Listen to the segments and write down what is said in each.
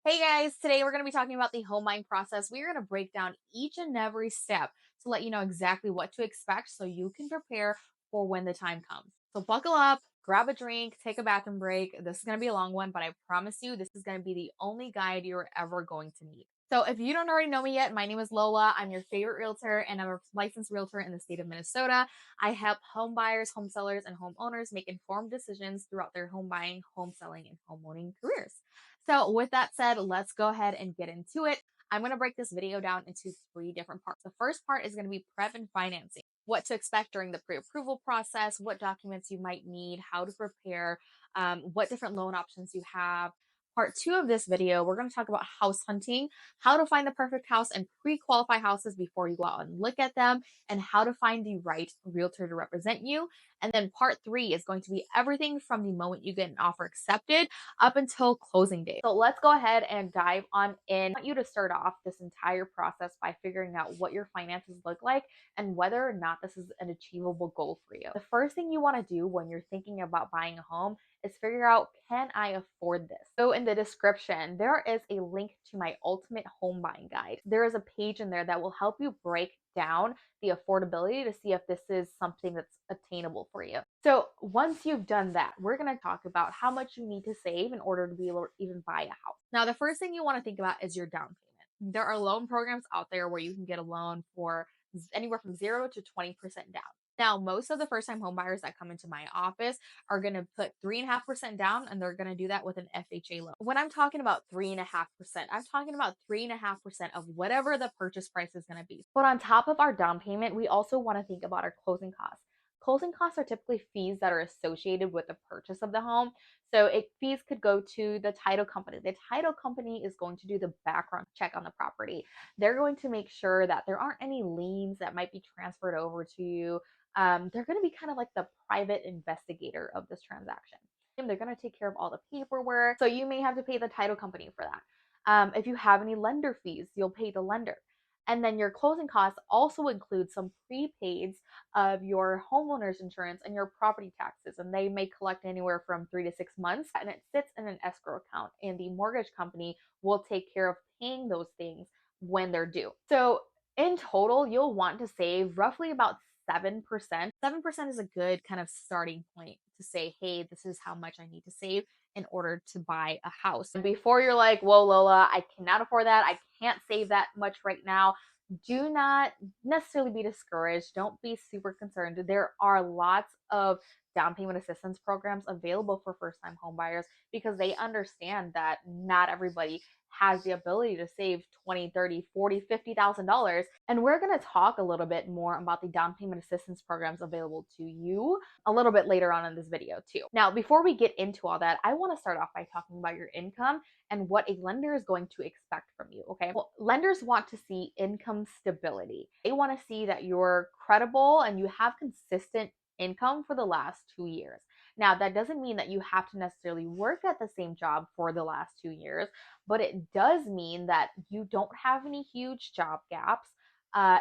Hey guys, today we're going to be talking about the home buying process. We're going to break down each and every step to let you know exactly what to expect so you can prepare for when the time comes. So buckle up, grab a drink, take a bathroom break. This is going to be a long one, but I promise you this is going to be the only guide you're ever going to need. So if you don't already know me yet, my name is Lola. I'm your favorite realtor and I'm a licensed realtor in the state of Minnesota. I help home buyers, home sellers, and homeowners make informed decisions throughout their home buying, home selling, and home owning careers. So, with that said, let's go ahead and get into it. I'm going to break this video down into three different parts. The first part is going to be prep and financing, what to expect during the pre approval process, what documents you might need, how to prepare, what different loan options you have. Part two of this video, we're going to talk about house hunting, how to find the perfect house and pre qualify houses before you go out and look at them, and how to find the right realtor to represent you. And then part three is going to be everything from the moment you get an offer accepted up until closing date. So let's go ahead and dive on in. I want you to start off this entire process by figuring out what your finances look like and whether or not this is an achievable goal for you. The first thing you want to do when you're thinking about buying a home is figure out, can I afford this? So in the description, there is a link to my ultimate home buying guide. There is a page in there that will help you break down the affordability to see if this is something that's attainable for you. So once you've done that, we're going to talk about how much you need to save in order to be able to even buy a house. Now, the first thing you want to think about is your down payment. There are loan programs out there where you can get a loan for anywhere from 0 to 20% down. Now, most of the first time home buyers that come into my office are going to put 3.5% down, and they're going to do that with an FHA loan. When I'm talking about 3.5%, I'm talking about 3.5% of whatever the purchase price is going to be. But on top of our down payment, we also want to think about our closing costs. Closing costs are typically fees that are associated with the purchase of the home. So fees could go to the title company. The title company is going to do the background check on the property. They're going to make sure that there aren't any liens that might be transferred over to you. They're going to be kind of like the private investigator of this transaction. They're going to take care of all the paperwork. So you may have to pay the title company for that. If you have any lender fees, you'll pay the lender. And then your closing costs also include some prepaids of your homeowner's insurance and your property taxes. And they may collect anywhere from 3 to 6 months. And it sits in an escrow account. And the mortgage company will take care of paying those things when they're due. So in total, you'll want to save roughly about 7%. 7% is a good kind of starting point to say, hey, this is how much I need to save in order to buy a house. And before you're like, whoa, Lola, I cannot afford that. I can't save that much right now. Do not necessarily be discouraged. Don't be super concerned. There are lots of down payment assistance programs available for first time home buyers because they understand that not everybody has the ability to save 20, 30, 40, $50,000. And we're going to talk a little bit more about the down payment assistance programs available to you a little bit later on in this video too. Now, before we get into all that, I want to start off by talking about your income and what a lender is going to expect from you, okay? Well, lenders want to see income stability. They want to see that you're credible and you have consistent income for the last 2 years. Now, that doesn't mean that you have to necessarily work at the same job for the last 2 years, but it does mean that you don't have any huge job gaps.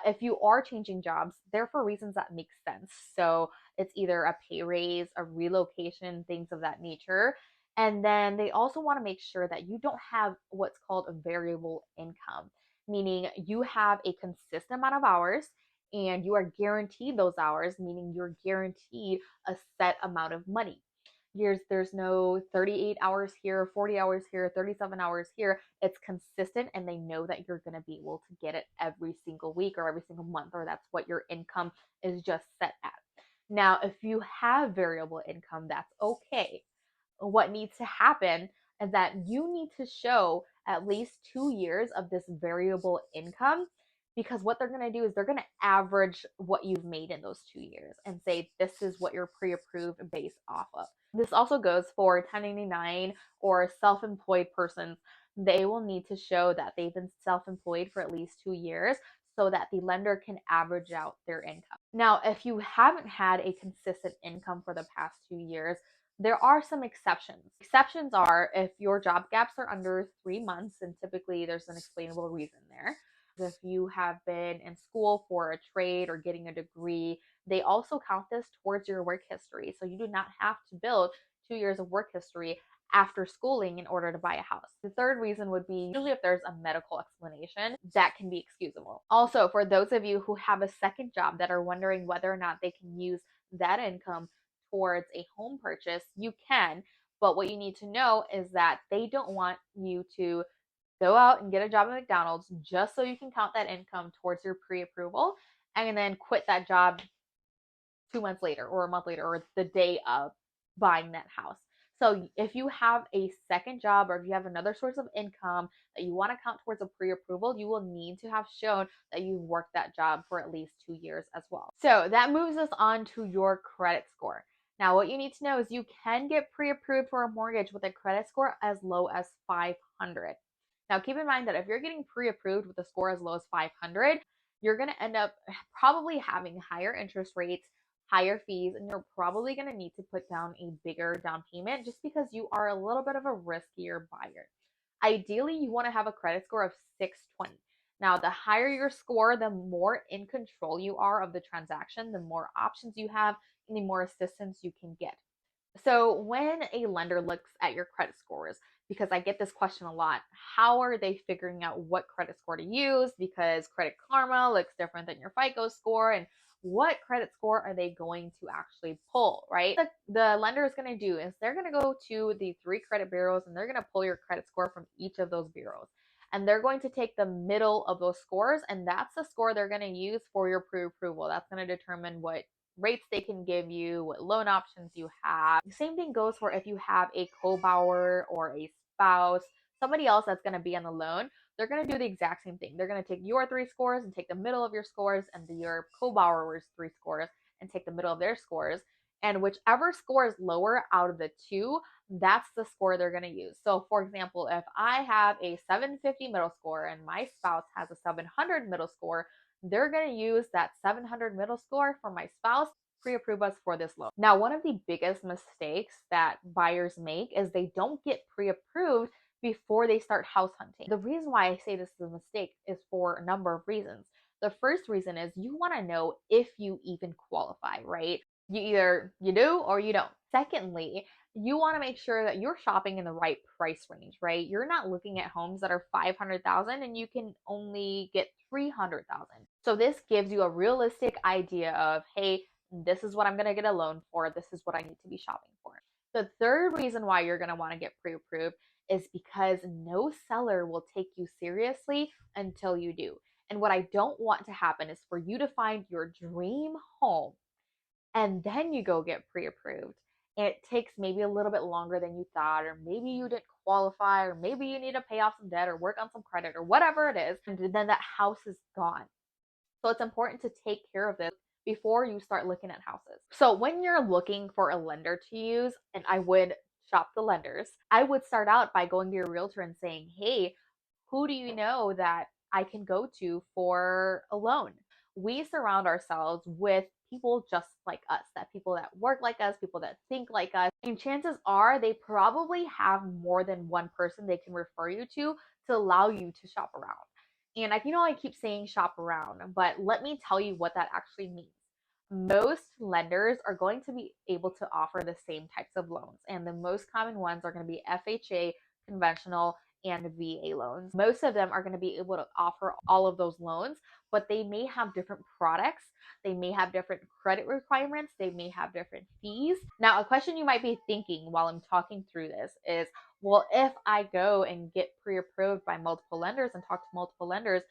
If you are changing jobs, they're for reasons that make sense. So it's either a pay raise, a relocation, things of that nature. And then they also want to make sure that you don't have what's called a variable income, meaning you have a consistent amount of hours and you are guaranteed those hours, meaning you're guaranteed a set amount of money. There's no 38 hours here, 40 hours here, 37 hours here. It's consistent and they know that you're going to be able to get it every single week or every single month, or that's what your income is just set at. Now, if you have variable income, that's okay. What needs to happen is that you need to show at least 2 years of this variable income, because what they're going to do is they're going to average what you've made in those 2 years and say this is what you're pre-approved based off of. This also goes for 1099 or self-employed persons. They will need to show that they've been self-employed for at least 2 years so that the lender can average out their income. Now, if you haven't had a consistent income for the past 2 years, there are some exceptions. Exceptions are if your job gaps are under 3 months, and typically there's an explainable reason there. If you have been in school for a trade or getting a degree, they also count this towards your work history. So you do not have to build 2 years of work history after schooling in order to buy a house. The third reason would be usually if there's a medical explanation that can be excusable. Also, for those of you who have a second job that are wondering whether or not they can use that income towards a home purchase, you can. But what you need to know is that they don't want you to go out and get a job at McDonald's just so you can count that income towards your pre-approval and then quit that job 2 months later or a month later or the day of buying that house. So if you have a second job or if you have another source of income that you want to count towards a pre-approval, you will need to have shown that you've worked that job for at least 2 years as well. So that moves us on to your credit score. Now, what you need to know is you can get pre-approved for a mortgage with a credit score as low as 500. Now, keep in mind that if you're getting pre-approved with a score as low as 500, you're going to end up probably having higher interest rates, higher fees, and you're probably going to need to put down a bigger down payment just because you are a little bit of a riskier buyer. Ideally, you want to have a credit score of 620. Now, the higher your score, the more in control you are of the transaction, the more options you have, and the more assistance you can get. So when a lender looks at your credit scores, because I get this question a lot, how are they figuring out what credit score to use? Because Credit Karma looks different than your FICO score, and what credit score are they going to actually pull, right? The lender is going to do is they're going to go to the 3 credit bureaus and they're going to pull your credit score from each of those bureaus. And they're going to take the middle of those scores, and that's the score they're going to use for your pre-approval. That's going to determine what rates they can give you, what loan options you have. The same thing goes for if you have a co-borrower or a spouse, somebody else that's going to be on the loan. They're going to do the exact same thing. They're going to take your 3 scores and take the middle of your scores and your co-borrower's 3 scores and take the middle of their scores. And whichever score is lower out of the 2, that's the score they're going to use. So for example, if I have a 750 middle score and my spouse has a 700 middle score, they're going to use that 700 middle score for my spouse pre-approve us for this loan. Now, one of the biggest mistakes that buyers make is they don't get pre-approved before they start house hunting. The reason why I say this is a mistake is for a number of reasons. The first reason is you want to know if you even qualify, right? You do or you don't. Secondly, you want to make sure that you're shopping in the right price range, right? You're not looking at homes that are 500,000 and you can only get 300,000. So this gives you a realistic idea of, hey, this is what I'm going to get a loan for. This is what I need to be shopping for. The third reason why you're going to want to get pre-approved is because no seller will take you seriously until you do. And what I don't want to happen is for you to find your dream home and then you go get pre-approved. And it takes maybe a little bit longer than you thought, or maybe you didn't qualify, or maybe you need to pay off some debt or work on some credit or whatever it is, and then that house is gone. So it's important to take care of this before you start looking at houses. So when you're looking for a lender to use, and I would shop the lenders, I would start out by going to your realtor and saying, hey, who do you know that I can go to for a loan? We surround ourselves with people just like us, that people that work like us, people that think like us. And chances are they probably have more than one person they can refer you to allow you to shop around. And I keep saying shop around, but let me tell you what that actually means. Most lenders are going to be able to offer the same types of loans, and the most common ones are going to be FHA, conventional, and VA loans. Most of them are going to be able to offer all of those loans, but they may have different products. They may have different credit requirements. They may have different fees. Now, a question you might be thinking while I'm talking through this is, well, if I go and get pre-approved by multiple lenders and talk to multiple lenders,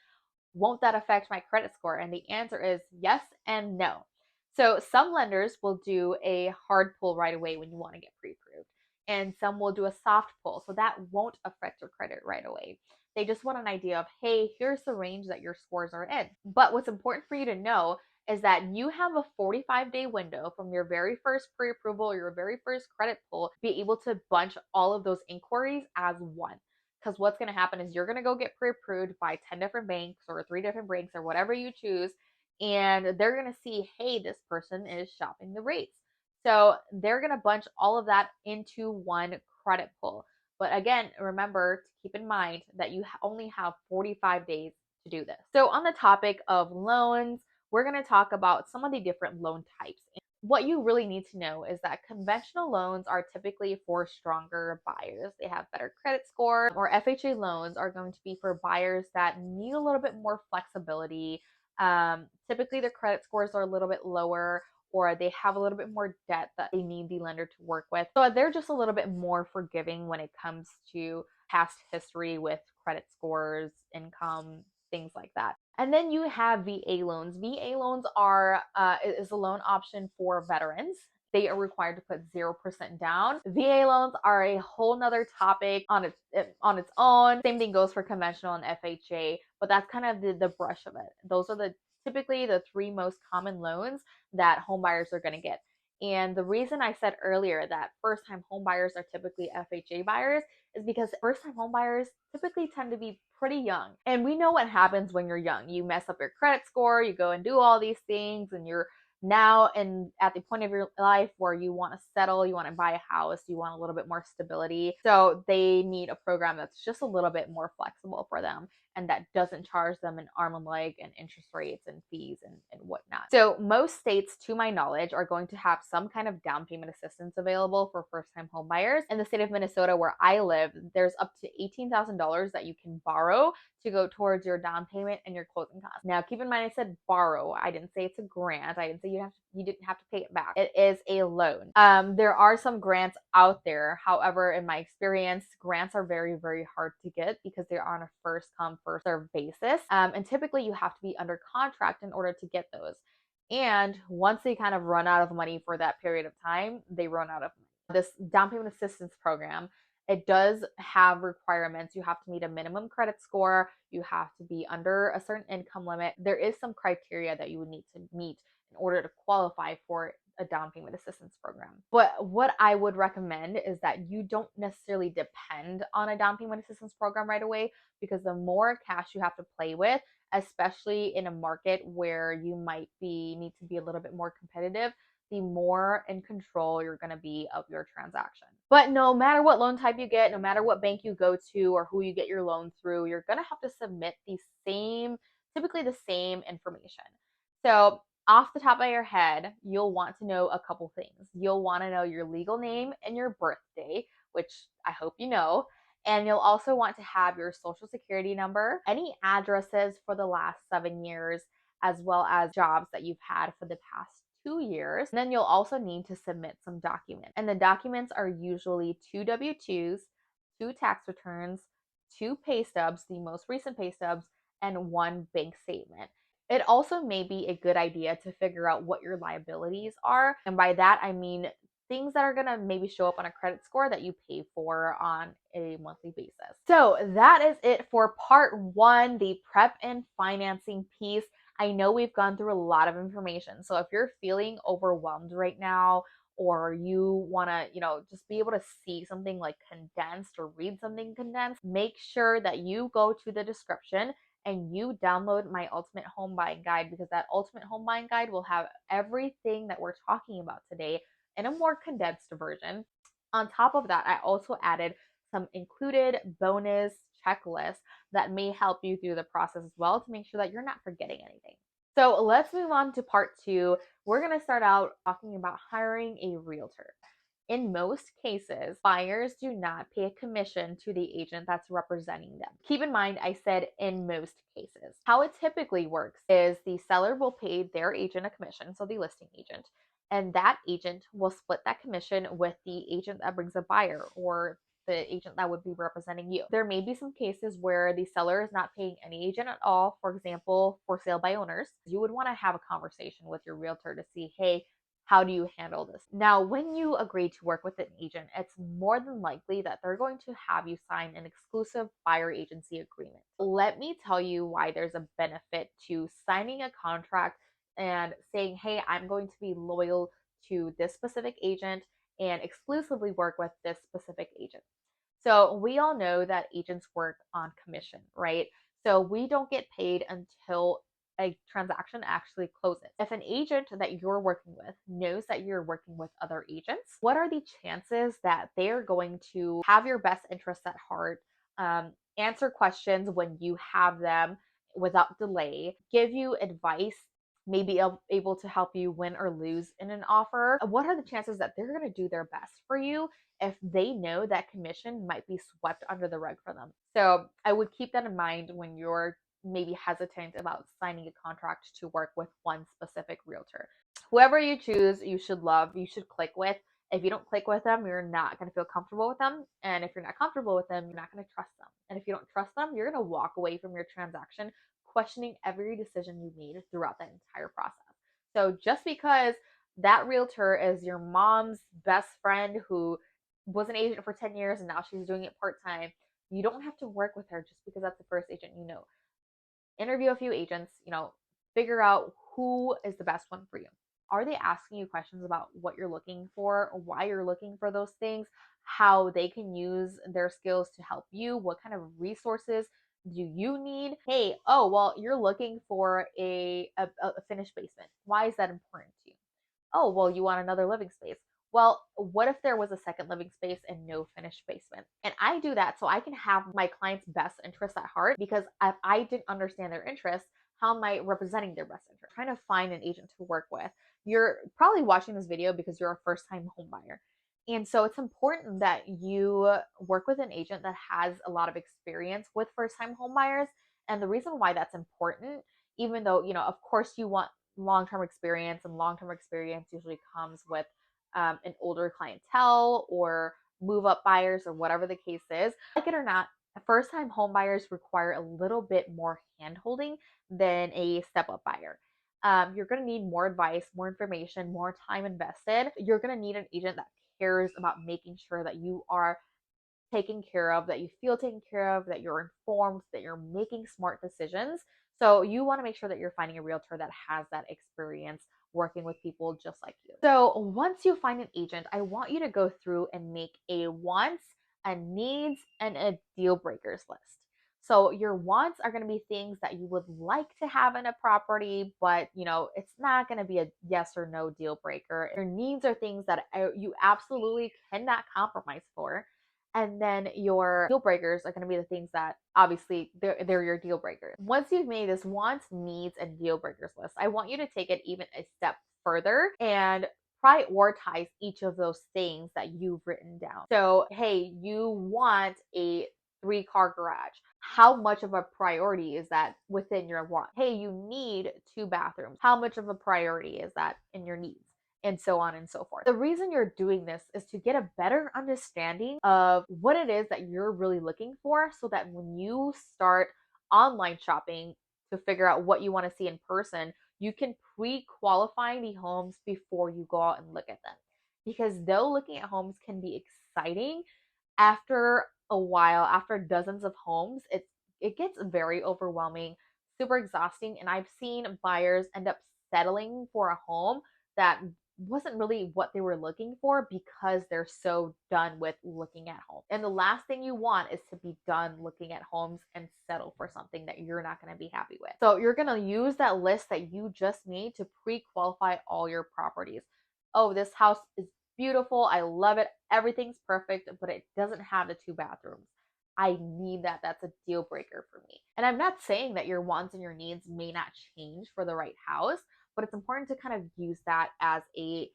won't that affect my credit score? And the answer is yes and no. So some lenders will do a hard pull right away when you want to get pre-approved, and some will do a soft pull. So that won't affect your credit right away. They just want an idea of, hey, here's the range that your scores are in. But what's important for you to know is that you have a 45-day window from your very first pre-approval or your very first credit pull to be able to bunch all of those inquiries as one. Because what's going to happen is you're going to go get pre-approved by 10 different banks or 3 different banks or whatever you choose. And they're going to see, hey, this person is shopping the rates. So they're going to bunch all of that into one credit pull. But again, remember to keep in mind that you only have 45 days to do this. So on the topic of loans, we're going to talk about some of the different loan types. What you really need to know is that conventional loans are typically for stronger buyers. They have better credit score, or FHA loans are going to be for buyers that need a little bit more flexibility. Typically, their credit scores are a little bit lower, or they have a little bit more debt that they need the lender to work with. So they're just a little bit more forgiving when it comes to past history with credit scores, income, things like that. And then you have VA loans. VA loans are is a loan option for veterans. They are required to put 0% down. VA loans are a whole nother topic on its own. Same thing goes for conventional and FHA, but that's kind of the brush of it. Those are the typically the three most common loans that home buyers are going to get. And the reason I said earlier that first time home buyers are typically FHA buyers is because first time home buyers typically tend to be pretty young. And we know what happens when you're young. You mess up your credit score, you go and do all these things, and you're now and at the point of your life where you want to settle, you want to buy a house, you want a little bit more stability. So they need a program that's just a little bit more flexible for them and that doesn't charge them an arm and leg and interest rates and fees and whatnot. So most states, to my knowledge, are going to have some kind of down payment assistance available for first-time home buyers. In the state of Minnesota, where I live, there's up to $18,000 that you can borrow to go towards your down payment and your closing costs. Now, keep in mind, I said borrow. I didn't say it's a grant. I didn't say you didn't have to pay it back. It is a loan. There are some grants out there. However, in my experience, grants are very, very hard to get because they're on a first come, first serve basis. And typically you have to be under contract in order to get those. And once they kind of run out of money for that period of time, they run out of money. This down payment assistance program, it does have requirements. You have to meet a minimum credit score. You have to be under a certain income limit. There is some criteria that you would need to meet in order to qualify for a down payment assistance program. But what I would recommend is that you don't necessarily depend on a down payment assistance program right away, because the more cash you have to play with, especially in a market where you might need to be a little bit more competitive, the more in control you're going to be of your transaction. But no matter what loan type you get, no matter what bank you go to or who you get your loan through, you're going to have to submit typically the same information. So off the top of your head, you'll want to know a couple things. You'll want to know your legal name and your birthday, which I hope you know. And you'll also want to have your social security number, any addresses for the last 7 years, as well as jobs that you've had for the past 2 years. And then you'll also need to submit some documents. And the documents are usually 2 W-2s, 2 tax returns, 2 pay stubs, the most recent pay stubs, and 1 bank statement. It also may be a good idea to figure out what your liabilities are. And by that, I mean things that are going to maybe show up on a credit score that you pay for on a monthly basis. So that is it for part one, the prep and financing piece. I know we've gone through a lot of information. So if you're feeling overwhelmed right now, or you want to, just be able to see something like condensed or read something condensed, make sure that you go to the description and you download my ultimate home buying guide, because that ultimate home buying guide will have everything that we're talking about today in a more condensed version. On top of that, I also added some included bonus checklists that may help you through the process as well to make sure that you're not forgetting anything. So let's move on to part two. We're going to start out talking about hiring a realtor. In most cases, buyers do not pay a commission to the agent that's representing them. Keep in mind, I said in most cases. How it typically works is the seller will pay their agent a commission, so the listing agent, and that agent will split that commission with the agent that brings a buyer, or the agent that would be representing you. There may be some cases where the seller is not paying any agent at all. For example, for sale by owners, you would want to have a conversation with your realtor to see, hey, how do you handle this? Now, when you agree to work with an agent, it's more than likely that they're going to have you sign an exclusive buyer agency agreement. Let me tell you why there's a benefit to signing a contract and saying, hey, I'm going to be loyal to this specific agent and exclusively work with this specific agent. So we all know that agents work on commission, right? So we don't get paid until a transaction actually closes. If an agent that you're working with knows that you're working with other agents, what are the chances that they're going to have your best interests at heart, answer questions when you have them without delay, give you advice maybe able to help you win or lose in an offer, what are the chances that they're going to do their best for you if they know that commission might be swept under the rug for them? So I would keep that in mind when you're maybe hesitant about signing a contract to work with one specific realtor. Whoever you choose, you should love, you should click with. If you don't click with them, you're not going to feel comfortable with them. And if you're not comfortable with them, you're not going to trust them. And if you don't trust them, you're going to walk away from your transaction questioning every decision you made throughout that entire process. So just because that realtor is your mom's best friend who was an agent for 10 years and now she's doing it part time, you don't have to work with her just because that's the first agent you know. Interview a few agents, figure out who is the best one for you. Are they asking you questions about what you're looking for, why you're looking for those things, how they can use their skills to help you, what kind of resources do you need? Hey, oh, well, you're looking for a finished basement. Why is that important to you? Oh, well, you want another living space. Well, what if there was a second living space and no finished basement? And I do that so I can have my client's best interests at heart, because if I didn't understand their interests, how am I representing their best interest? Trying to find an agent to work with. You're probably watching this video because you're a first time home buyer. And so it's important that you work with an agent that has a lot of experience with first time home buyers. And the reason why that's important, even though, of course you want long-term experience, and long-term experience usually comes with an older clientele or move up buyers or whatever the case is. Like it or not, first time home buyers require a little bit more hand holding than a step up buyer. You're going to need more advice, more information, more time invested. You're going to need an agent that cares about making sure that you are taken care of, that you feel taken care of, that you're informed, that you're making smart decisions. So you want to make sure that you're finding a realtor that has that experience working with people just like you. So once you find an agent, I want you to go through and make a wants, a needs, and a deal breakers list. So your wants are going to be things that you would like to have in a property, but it's not going to be a yes or no deal breaker. Your needs are things that you absolutely cannot compromise for. And then your deal breakers are going to be the things that obviously they're your deal breakers. Once you've made this wants, needs, and deal breakers list, I want you to take it even a step further and prioritize each of those things that you've written down. So, hey, you want a 3-car garage. How much of a priority is that within your want? Hey, you need 2 bathrooms. How much of a priority is that in your needs? And so on and so forth. The reason you're doing this is to get a better understanding of what it is that you're really looking for, so that when you start online shopping to figure out what you want to see in person, you can pre-qualify the homes before you go out and look at them. Because though looking at homes can be exciting, after a while, after dozens of homes, it gets very overwhelming, super exhausting, and I've seen buyers end up settling for a home that wasn't really what they were looking for because they're so done with looking at homes. And the last thing you want is to be done looking at homes and settle for something that you're not going to be happy with. So you're going to use that list that you just made to pre-qualify all your properties. Oh, this house is beautiful. I love it. Everything's perfect, but it doesn't have the 2 bathrooms. I need that. That's a deal breaker for me. And I'm not saying that your wants and your needs may not change for the right house, but it's important to kind of use that as a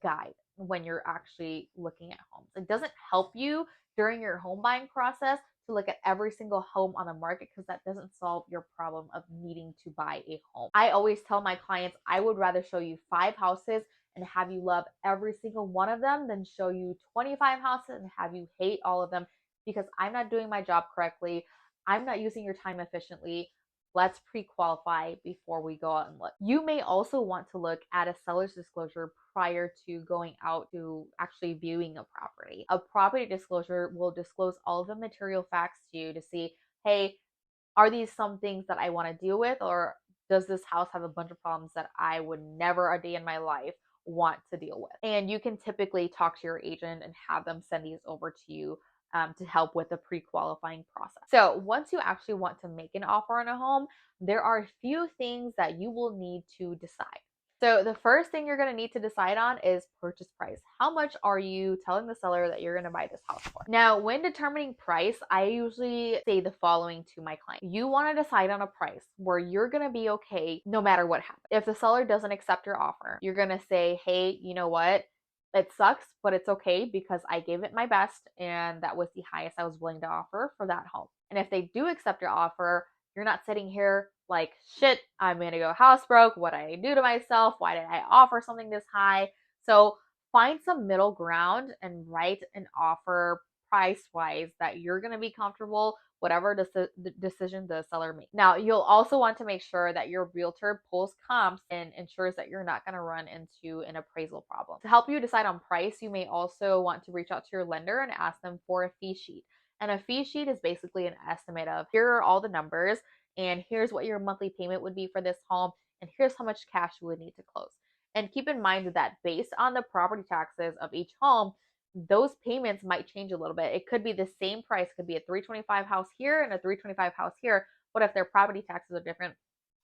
guide when you're actually looking at homes. It doesn't help you during your home buying process to look at every single home on the market, because that doesn't solve your problem of needing to buy a home. I always tell my clients I would rather show you 5 houses and have you love every single one of them than show you 25 houses and have you hate all of them, because I'm not doing my job correctly. I'm not using your time efficiently. Let's pre-qualify before we go out and look. You may also want to look at a seller's disclosure prior to going out to actually viewing a property. A property disclosure will disclose all of the material facts to you to see, hey, are these some things that I want to deal with, or does this house have a bunch of problems that I would never a day in my life want to deal with? And you can typically talk to your agent and have them send these over to you to help with the pre-qualifying process. So once you actually want to make an offer on a home, there are a few things that you will need to decide. So the first thing you're going to need to decide on is purchase price. How much are you telling the seller that you're going to buy this house for? Now, when determining price, I usually say the following to my client. You want to decide on a price where you're going to be okay no matter what happens. If the seller doesn't accept your offer, you're going to say, "Hey, you know what? It sucks, but it's okay because I gave it my best and that was the highest I was willing to offer for that home." And if they do accept your offer, you're not sitting here like, "Shit, I'm gonna go house broke. What did I do to myself? Why did I offer something this high?" So find some middle ground and write an offer price wise that you're gonna be comfortable, whatever decision the seller makes. Now, you'll also want to make sure that your realtor pulls comps and ensures that you're not gonna run into an appraisal problem. To help you decide on price, you may also want to reach out to your lender and ask them for a fee sheet. And a fee sheet is basically an estimate of, here are all the numbers, and here's what your monthly payment would be for this home, and here's how much cash you would need to close. And keep in mind that based on the property taxes of each home, those payments might change a little bit. It could be the same price, could be a 325 house here and a 325 house here, but if their property taxes are different,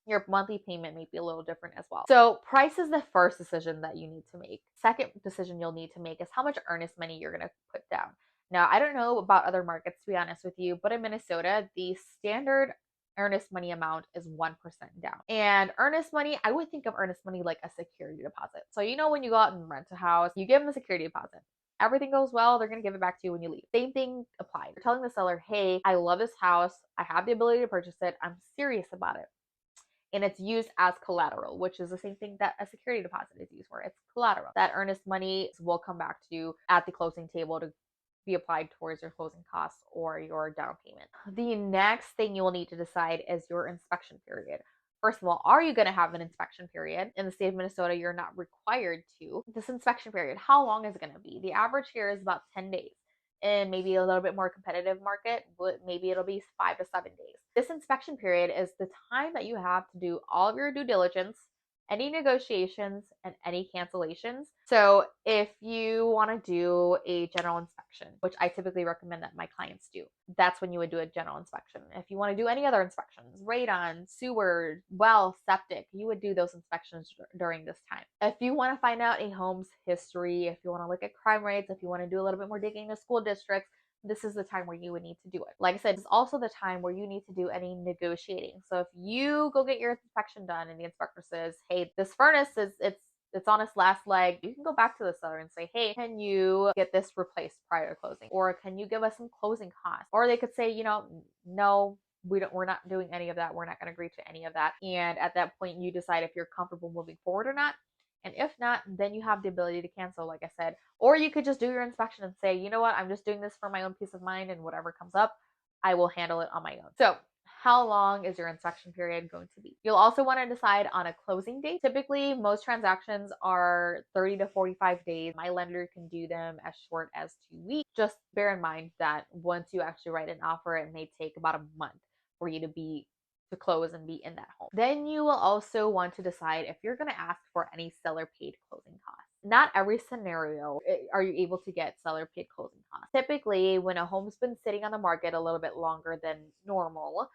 your monthly payment may be a little different as well. So price is the first decision that you need to make. Second decision you'll need to make is how much earnest money you're going to put down. Now, I don't know about other markets, to be honest with you, but in Minnesota, the standard earnest money amount is 1% down. And earnest money, I would think of earnest money like a security deposit. So, when you go out and rent a house, you give them a security deposit. Everything goes well, they're going to give it back to you when you leave. Same thing applies. You're telling the seller, "Hey, I love this house. I have the ability to purchase it. I'm serious about it." And it's used as collateral, which is the same thing that a security deposit is used for. It's collateral. That earnest money will come back to you at the closing table to be applied towards your closing costs or your down payment. The next thing you will need to decide is your inspection period. First of all, are you going to have an inspection period? In the state of Minnesota, you're not required to. This inspection period, how long is it going to be? The average here is about 10 days. And maybe a little bit more competitive market, but maybe it'll be 5 to 7 days. This inspection period is the time that you have to do all of your due diligence, any negotiations, and any cancellations. So if you want to do a general inspection, which I typically recommend that my clients do, that's when you would do a general inspection. If you want to do any other inspections, radon, sewer, well, septic, you would do those inspections during this time. If you want to find out a home's history, if you want to look at crime rates, if you want to do a little bit more digging into school districts, this is the time where you would need to do it. Like I said, it's also the time where you need to do any negotiating. So if you go get your inspection done and the inspector says, "Hey, this furnace it's on its last leg," you can go back to the seller and say, "Hey, can you get this replaced prior to closing? Or can you give us some closing costs?" Or they could say, "No, we're not doing any of that. We're not going to agree to any of that." And at that point, you decide if you're comfortable moving forward or not. And if not, then you have the ability to cancel, like I said. Or you could just do your inspection and say, "You know what, I'm just doing this for my own peace of mind, and whatever comes up, I will handle it on my own." So how long is your inspection period going to be? You'll also want to decide on a closing date. Typically, most transactions are 30 to 45 days. My lender can do them as short as 2 weeks. Just bear in mind that once you actually write an offer, it may take about a month for you to close and be in that home. Then you will also want to decide if you're going to ask for any seller paid closing costs. Not every scenario are you able to get seller paid closing costs. Typically, when a home's been sitting on the market a little bit longer than normal,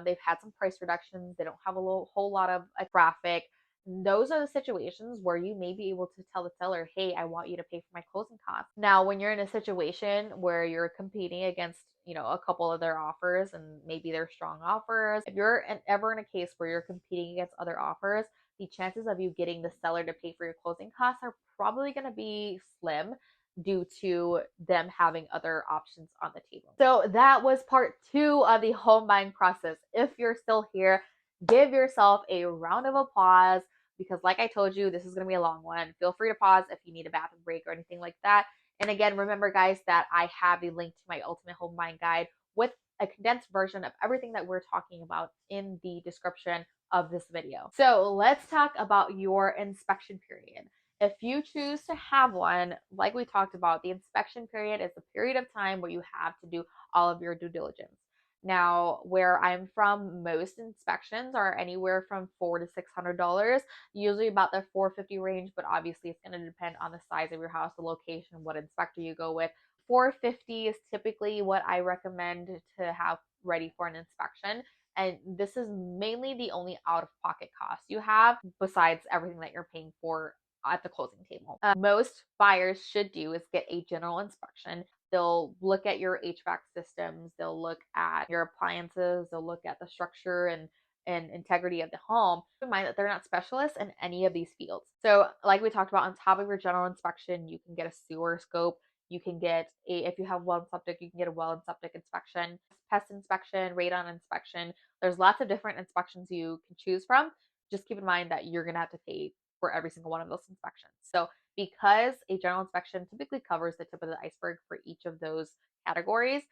they've had some price reductions, they don't have a whole lot of traffic. Those are the situations where you may be able to tell the seller, "Hey, I want you to pay for my closing costs." Now, when you're in a situation where you're competing against a couple of their offers and maybe they're strong offers, if you're ever in a case where you're competing against other offers, the chances of you getting the seller to pay for your closing costs are probably going to be slim due to them having other options on the table. So that was part 2 of the home buying process. If you're still here, give yourself a round of applause because, like I told you, this is going to be a long one. Feel free to pause if you need a bathroom break or anything like that. And again, remember, guys, that I have a link to my ultimate home buying guide with a condensed version of everything that we're talking about in the description of this video. So let's talk about your inspection period. If you choose to have one, like we talked about, the inspection period is the period of time where you have to do all of your due diligence. Now, where I'm from, most inspections are anywhere from $400 to $600, usually about the $450 range, but obviously it's going to depend on the size of your house, the location, what inspector you go with. $450 is typically what I recommend to have ready for an inspection. And this is mainly the only out of pocket cost you have besides everything that you're paying for at the closing table. Most buyers should do is get a general inspection. They'll look at your HVAC systems, they'll look at your appliances, they'll look at the structure and integrity of the home. Keep in mind that they're not specialists in any of these fields. So, like we talked about, on top of your general inspection, you can get a sewer scope. You can get if you have well and septic, you can get a well and septic inspection, pest inspection, radon inspection. There's lots of different inspections you can choose from. Just keep in mind that you're gonna have to pay for every single one of those inspections. So, because a general inspection typically covers the tip of the iceberg for each of those categories,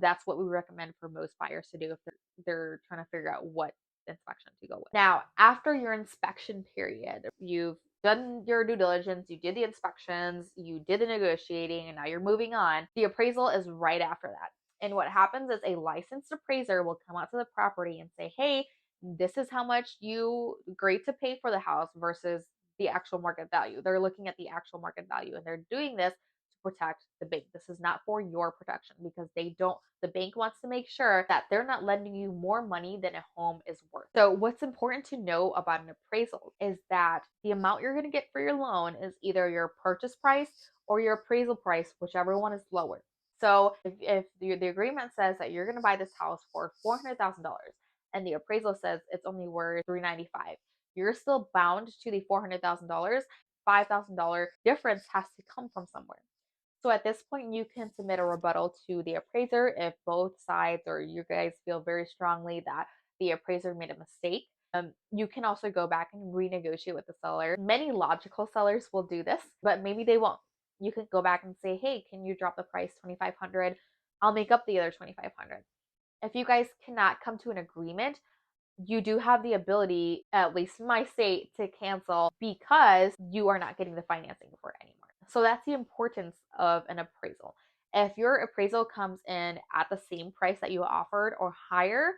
that's what we recommend for most buyers to do if they're trying to figure out what inspection to go with. Now, after your inspection period, you've done your due diligence, you did the inspections, you did the negotiating, and now you're moving on. The appraisal is right after that. And what happens is a licensed appraiser will come out to the property and say, hey, this is how much you agreed to pay for the house versus the actual market value. They're looking at the actual market value and they're doing this to protect the bank. This is not for your protection because the bank wants to make sure that they're not lending you more money than a home is worth. So, what's important to know about an appraisal is that the amount you're going to get for your loan is either your purchase price or your appraisal price, whichever one is lower. So, if the agreement says that you're going to buy this house for $400,000 and the appraisal says it's only worth $395, you're still bound to the $400,000. $5,000 difference has to come from somewhere. So at this point, you can submit a rebuttal to the appraiser if both sides or you guys feel very strongly that the appraiser made a mistake. You can also go back and renegotiate with the seller. Many logical sellers will do this, but maybe they won't. You can go back and say, hey, can you drop the price $2,500? I'll make up the other $2,500. If you guys cannot come to an agreement, you do have the ability, at least in my state, to cancel because you are not getting the financing for it anymore. So that's the importance of an appraisal. If your appraisal comes in at the same price that you offered or higher,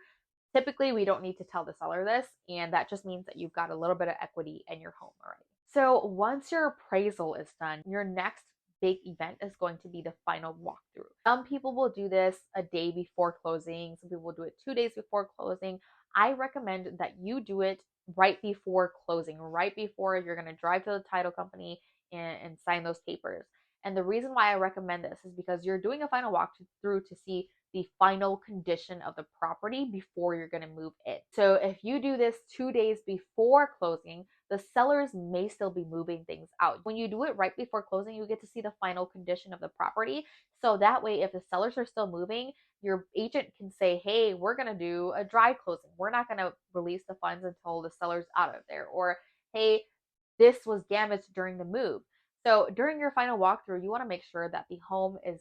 typically we don't need to tell the seller this, and that just means that you've got a little bit of equity in your home already. So once your appraisal is done, your next big event is going to be the final walkthrough. Some people will do this a day before closing, some people will do it 2 days before closing. I recommend that you do it right before closing, right before you're going to drive to the title company and sign those papers. And the reason why I recommend this is because you're doing a final walkthrough to see the final condition of the property before you're going to move in. So if you do this 2 days before closing, the sellers may still be moving things out. When you do it right before closing, you get to see the final condition of the property. So that way, if the sellers are still moving, your agent can say, hey, we're going to do a dry closing. We're not going to release the funds until the seller's out of there. Or, hey, this was damaged during the move. So during your final walkthrough, you want to make sure that the home is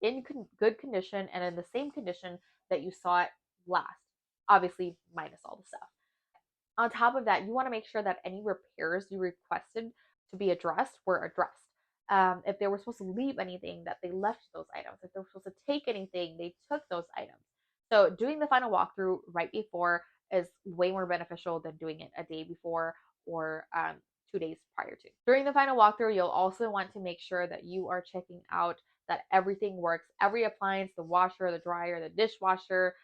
in good condition and in the same condition that you saw it last, obviously minus all the stuff. On top of that, you want to make sure that any repairs you requested to be addressed were addressed. If they were supposed to leave anything, that they left those items. If they were supposed to take anything, they took those items. So doing the final walkthrough right before is way more beneficial than doing it a day before or 2 days prior to. During the final walkthrough, you'll also want to make sure that you are checking out that everything works. Every appliance, the washer, the dryer, the dishwasher,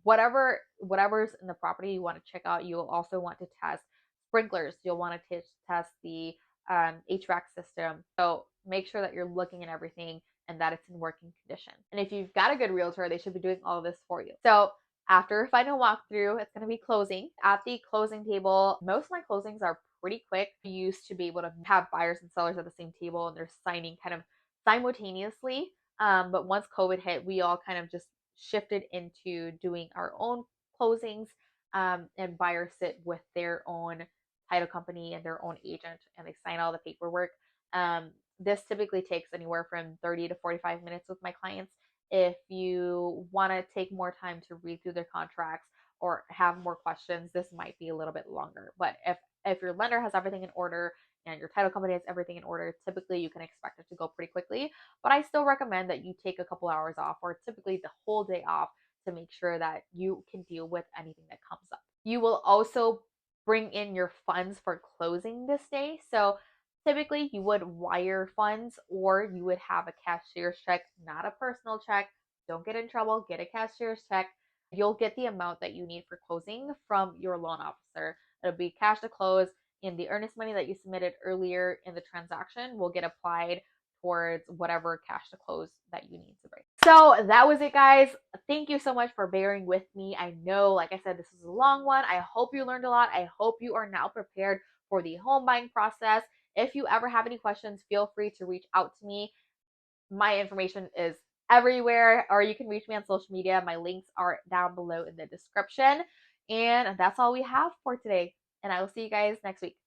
whatever's in the property you want to check out. You'll also want to test sprinklers. You'll want to test the HVAC system. So make sure that you're looking at everything and that it's in working condition. And if you've got a good realtor, they should be doing all of this for you. So after a final walkthrough, it's going to be closing. At the closing table, most of my closings are pretty quick. We used to be able to have buyers and sellers at the same table and they're signing kind of simultaneously. But once COVID hit, we all kind of just shifted into doing our own closings, and buyers sit with their own title company and their own agent and they sign all the paperwork. This typically takes anywhere from 30 to 45 minutes with my clients. If you want to take more time to read through their contracts or have more questions, this might be a little bit longer. But if your lender has everything in order and your title company has everything in order, typically you can expect it to go pretty quickly. But I still recommend that you take a couple hours off or typically the whole day off to make sure that you can deal with anything that comes up. You will also bring in your funds for closing this day. So typically you would wire funds or you would have a cashier's check, not a personal check. Don't get in trouble, get a cashier's check. you'll get the amount that you need for closing from your loan officer. It'll be cash to close, and the earnest money that you submitted earlier in the transaction will get applied towards whatever cash to close that you need to bring. So that was it, guys. Thank you so much for bearing with me. I know, like I said, this is a long one. I hope you learned a lot. I hope you are now prepared for the home buying process. If you ever have any questions, feel free to reach out to me. My information is everywhere, or you can reach me on social media. My links are down below in the description. And that's all we have for today. And I will see you guys next week.